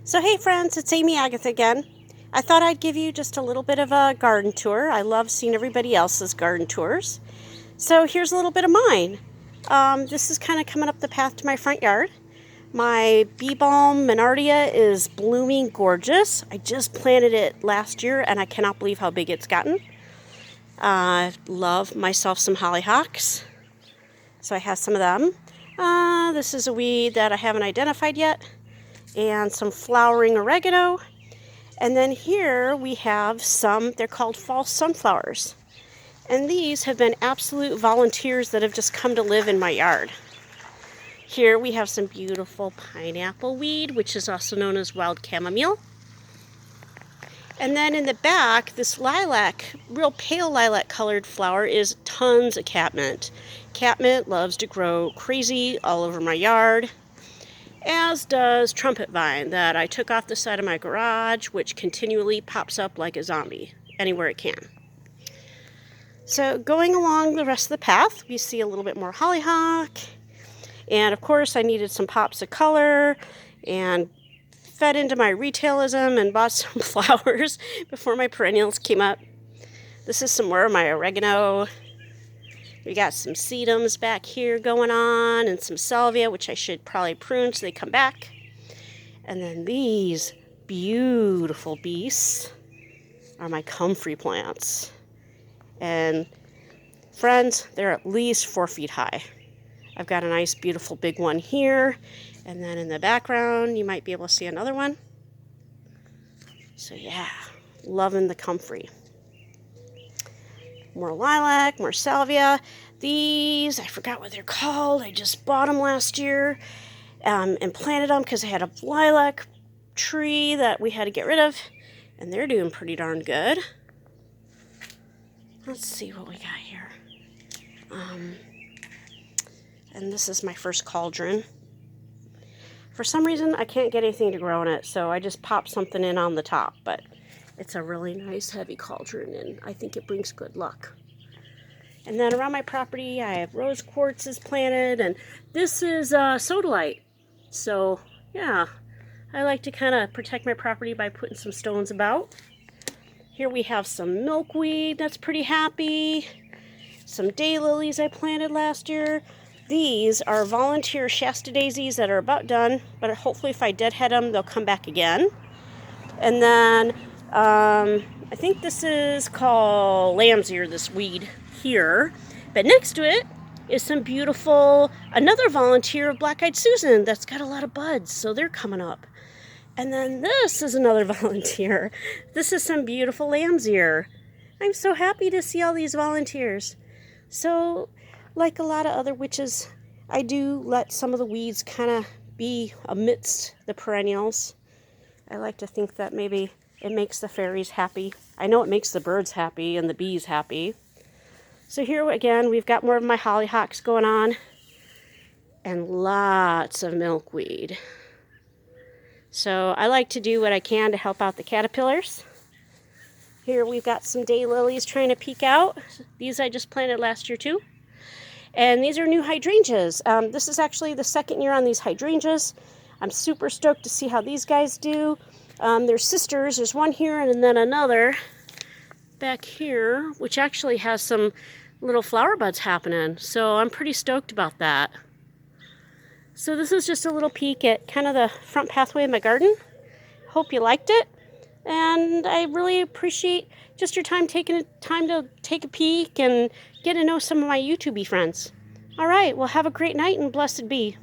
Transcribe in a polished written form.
So hey friends, it's Amy Agatha again. I thought I'd give you just a little bit of a garden tour. I love seeing everybody else's garden tours. So here's a little bit of mine. This is kind of coming up the path to my front yard. My bee balm Menardia is blooming gorgeous. I just planted it last year and I cannot believe how big it's gotten. I love myself some hollyhocks. So I have some of them. This is a weed that I haven't identified yet. And some flowering oregano. And then here we have some, they're called false sunflowers. And these have been absolute volunteers that have just come to live in my yard. Here we have some beautiful pineapple weed, which is also known as wild chamomile. And then in the back, this lilac, real pale lilac colored flower is tons of catmint. Catmint loves to grow crazy all over my yard. As does trumpet vine that I took off the side of my garage, which continually pops up like a zombie anywhere it can. So going along the rest of the path, we see a little bit more hollyhock. And of course I needed some pops of color and fed into my retailism and bought some flowers before my perennials came up. This is some more of my oregano. We got some sedums back here going on and some salvia, which I should probably prune so they come back. And then these beautiful beasts are my comfrey plants. And friends, they're at least 4 feet high. I've got a nice, beautiful big one here. And then in the background, you might be able to see another one. So yeah, loving the comfrey. More lilac, more salvia. These, I forgot what they're called. I just bought them last year and planted them because I had a lilac tree that we had to get rid of. And they're doing pretty darn good. Let's see what we got here. And this is my first cauldron. For some reason, I can't get anything to grow in it, so I just popped something in on the top. But it's a really nice heavy cauldron, and I think it brings good luck. And then around my property, I have rose quartzes planted, and this is sodalite. So, yeah, I like to kind of protect my property by putting some stones about. Here we have some milkweed that's pretty happy. Some daylilies I planted last year. These are volunteer Shasta daisies that are about done, but hopefully if I deadhead them, they'll come back again. And then I think this is called lamb's ear, this weed here. But next to it is some beautiful, another volunteer of black-eyed Susan that's got a lot of buds, so they're coming up. And then this is another volunteer. This is some beautiful lamb's ear. I'm so happy to see all these volunteers. So, like a lot of other witches, I do let some of the weeds kind of be amidst the perennials. I like to think that maybe it makes the fairies happy. I know it makes the birds happy and the bees happy. So here again, we've got more of my hollyhocks going on. And lots of milkweed. So I like to do what I can to help out the caterpillars. Here we've got some daylilies trying to peek out. These I just planted last year too. And these are new hydrangeas. This is actually the second year on these hydrangeas. I'm super stoked to see how these guys do. They're sisters. There's one here and then another back here, which actually has some little flower buds happening. So I'm pretty stoked about that. So this is just a little peek at kind of the front pathway of my garden. Hope you liked it. And I really appreciate just your time taking time to take a peek and get to know some of my YouTube-y friends. All right, well, have a great night and blessed be.